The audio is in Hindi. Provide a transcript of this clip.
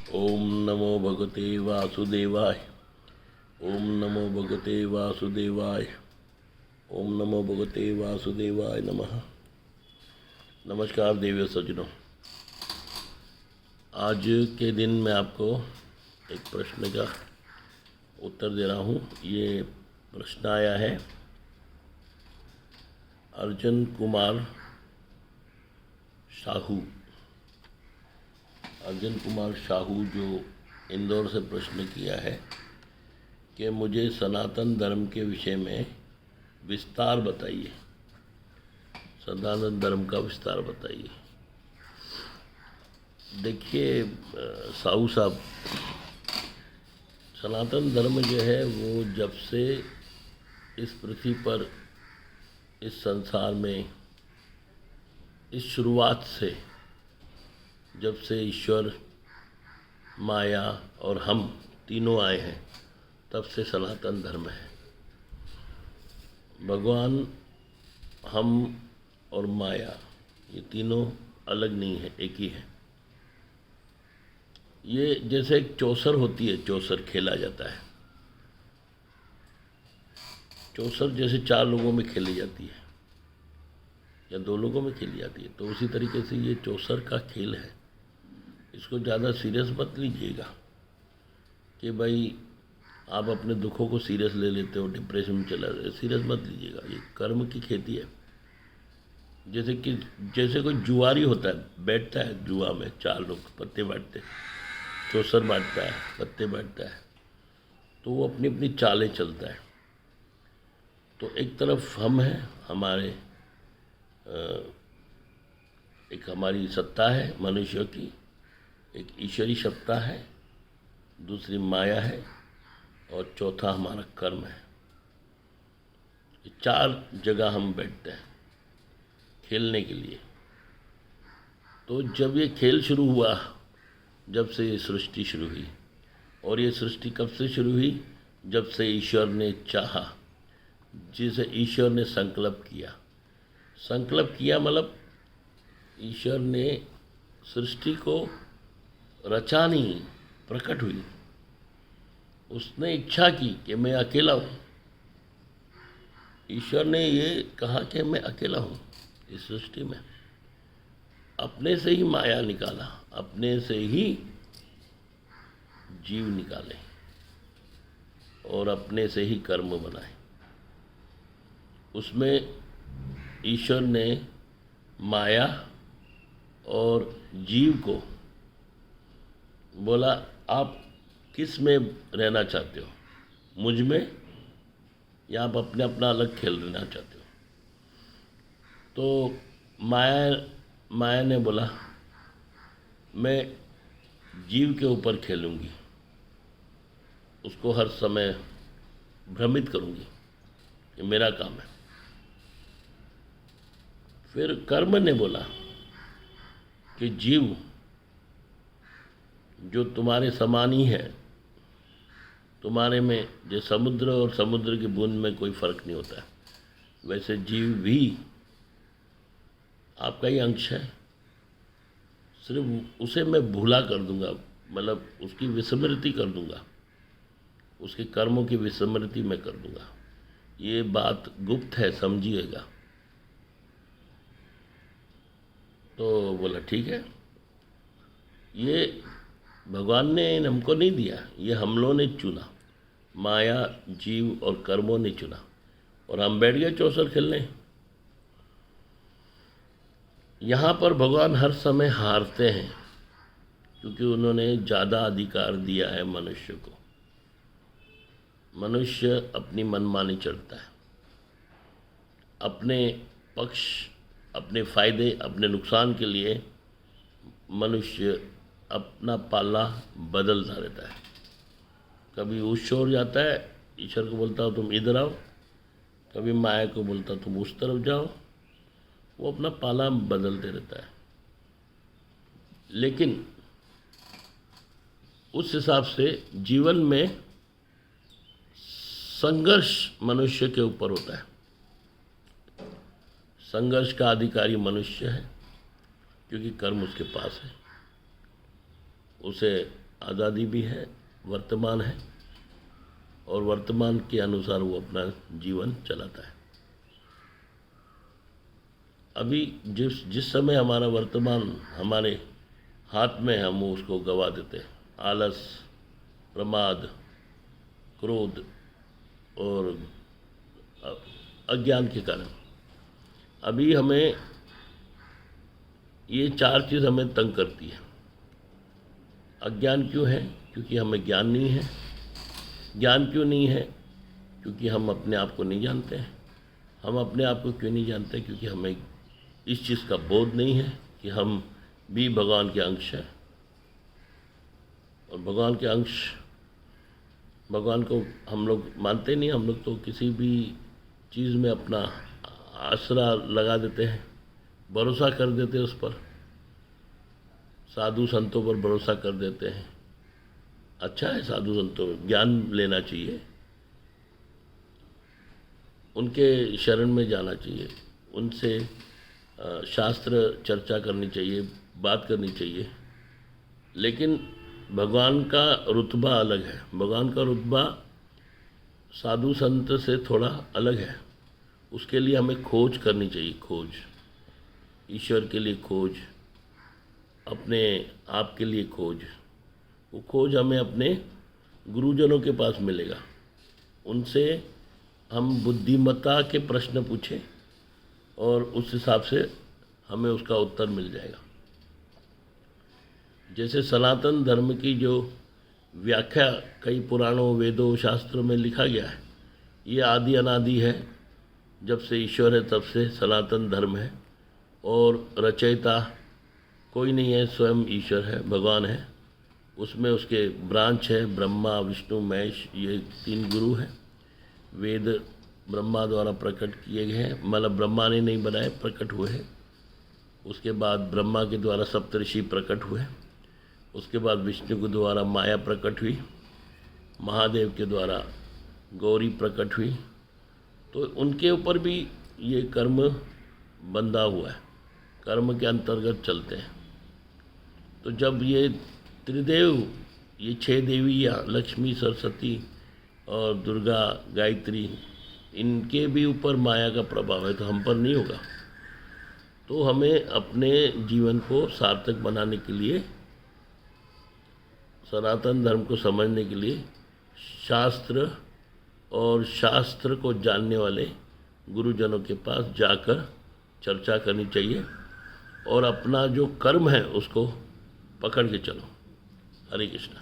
ओम नमो भगवते वासुदेवाय। ओम नमो भगवते वासुदेवाय। ओम नमो भगवते वासुदेवाय नमः। नमस्कार देवियों सज्जनों, आज के दिन मैं आपको एक प्रश्न का उत्तर दे रहा हूँ। ये प्रश्न आया है अर्जुन कुमार साहू। अर्जुन कुमार साहू जो इंदौर से प्रश्न किया है कि मुझे सनातन धर्म के विषय में विस्तार बताइए, सनातन धर्म का विस्तार बताइए। देखिए साहू साहब, सनातन धर्म जो है वो जब से इस पृथ्वी पर, इस संसार में, इस शुरुआत से, जब से ईश्वर, माया और हम तीनों आए हैं, तब से सनातन धर्म है। भगवान, हम और माया ये तीनों अलग नहीं है, एक ही है। ये जैसे एक चौसर होती है, चौसर खेला जाता है। चौसर जैसे 4 लोगों में खेली जाती है या 2 लोगों में खेली जाती है, तो उसी तरीके से ये चौसर का खेल है। इसको ज़्यादा सीरियस मत लीजिएगा कि भाई आप अपने दुखों को सीरियस ले लेते हो, डिप्रेशन में चला जाए, सीरियस मत लीजिएगा। ये कर्म की खेती है। जैसे कोई जुआरी होता है, बैठता है जुआ में, 4 लोग पत्ते बांटते, चौसर बांटता है, पत्ते बांटता है, तो वो अपनी अपनी चालें चलता है। तो एक तरफ हम हैं, हमारे एक हमारी सत्ता है मनुष्य की, एक ईश्वरी सत्ता है, दूसरी माया है, और चौथा हमारा कर्म है। 4 जगह हम बैठते हैं खेलने के लिए। तो जब ये खेल शुरू हुआ, जब से ये सृष्टि शुरू हुई, और ये सृष्टि कब से शुरू हुई? जब से ईश्वर ने चाहा, जिसे ईश्वर ने संकल्प किया। संकल्प किया मतलब ईश्वर ने सृष्टि को रचा नहीं, प्रकट हुई। उसने इच्छा की कि मैं अकेला हूँ। ईश्वर ने ये कहा कि मैं अकेला हूँ इस सृष्टि में। अपने से ही माया निकाला, अपने से ही जीव निकाले, और अपने से ही कर्म बनाए। उसमें ईश्वर ने माया और जीव को बोला, आप किस में रहना चाहते हो, मुझ में, या आप अपने अपना अलग खेल रहना चाहते हो? तो माया ने बोला, मैं जीव के ऊपर खेलूंगी, उसको हर समय भ्रमित करूंगी, ये मेरा काम है। फिर कर्म ने बोला कि जीव जो तुम्हारे समान ही है, तुम्हारे में जो समुद्र और समुद्र की बूंद में कोई फर्क नहीं होता है, वैसे जीव भी आपका ही अंश है। सिर्फ उसे मैं भूला कर दूंगा, मतलब उसकी विस्मृति कर दूंगा, उसके कर्मों की विस्मृति मैं कर दूंगा। ये बात गुप्त है, समझिएगा। तो बोला ठीक है। ये भगवान ने हमको नहीं दिया, ये हम लोगों ने चुना, माया, जीव और कर्मों ने चुना, और हम बैठ गए चौसर खेलने। यहाँ पर भगवान हर समय हारते हैं, क्योंकि उन्होंने ज़्यादा अधिकार दिया है मनुष्य को। मनुष्य अपनी मनमानी चलता है, अपने पक्ष, अपने फायदे, अपने नुकसान के लिए मनुष्य अपना पाला बदलता रहता है। कभी उस ओर जाता है, ईश्वर को बोलता हो तुम इधर आओ, कभी माया को बोलता तुम उस तरफ जाओ। वो अपना पाला बदलते रहता है। लेकिन उस हिसाब से जीवन में संघर्ष मनुष्य के ऊपर होता है। संघर्ष का अधिकारी मनुष्य है, क्योंकि कर्म उसके पास है। उसे आज़ादी भी है, वर्तमान है, और वर्तमान के अनुसार वो अपना जीवन चलाता है। अभी जिस समय हमारा वर्तमान हमारे हाथ में, हम उसको गवा देते हैं। आलस, प्रमाद, क्रोध और अज्ञान के कारण अभी हमें ये 4 चीज़ हमें तंग करती है। अज्ञान क्यों है? क्योंकि हमें ज्ञान नहीं है। ज्ञान क्यों नहीं है? क्योंकि हम अपने आप को नहीं जानते हैं। हम अपने आप को क्यों नहीं जानते? क्योंकि हमें इस चीज़ का बोध नहीं है कि हम भी भगवान के अंश हैं, और भगवान के अंश, भगवान को हम लोग मानते नहीं। हम लोग तो किसी भी चीज़ में अपना आसरा लगा देते हैं, भरोसा कर देते हैं उस पर, साधु संतों पर भरोसा कर देते हैं। अच्छा है, साधु संतों में ज्ञान लेना चाहिए, उनके शरण में जाना चाहिए, उनसे शास्त्र चर्चा करनी चाहिए, बात करनी चाहिए। लेकिन भगवान का रुतबा अलग है। भगवान का रुतबा साधु संत से थोड़ा अलग है। उसके लिए हमें खोज करनी चाहिए, खोज, ईश्वर के लिए खोज, अपने आप के लिए खोज। वो खोज हमें अपने गुरुजनों के पास मिलेगा। उनसे हम बुद्धिमत्ता के प्रश्न पूछें और उस हिसाब से हमें उसका उत्तर मिल जाएगा। जैसे सनातन धर्म की जो व्याख्या कई पुराणों, वेदों, शास्त्रों में लिखा गया है, ये आदि अनादि है। जब से ईश्वर है तब से सनातन धर्म है, और रचयिता कोई नहीं है, स्वयं ईश्वर है, भगवान है। उसमें उसके ब्रांच है, ब्रह्मा, विष्णु, महेश, ये 3 गुरु हैं। वेद ब्रह्मा द्वारा प्रकट किए गए हैं, मतलब ब्रह्मा ने नहीं बनाए, प्रकट हुए हैं। उसके बाद ब्रह्मा के द्वारा सप्तऋषि प्रकट हुए। उसके बाद विष्णु के द्वारा माया प्रकट हुई, महादेव के द्वारा गौरी प्रकट हुई। तो उनके ऊपर भी ये कर्म बंधा हुआ है, कर्म के अंतर्गत चलते हैं। तो जब ये त्रिदेव, ये 6 देवियाँ, लक्ष्मी, सरस्वती और दुर्गा, गायत्री, इनके भी ऊपर माया का प्रभाव है, तो हम पर नहीं होगा। तो हमें अपने जीवन को सार्थक बनाने के लिए, सनातन धर्म को समझने के लिए शास्त्र और शास्त्र को जानने वाले गुरुजनों के पास जाकर चर्चा करनी चाहिए, और अपना जो कर्म है उसको पकड़ के चलो। हरे कृष्णा।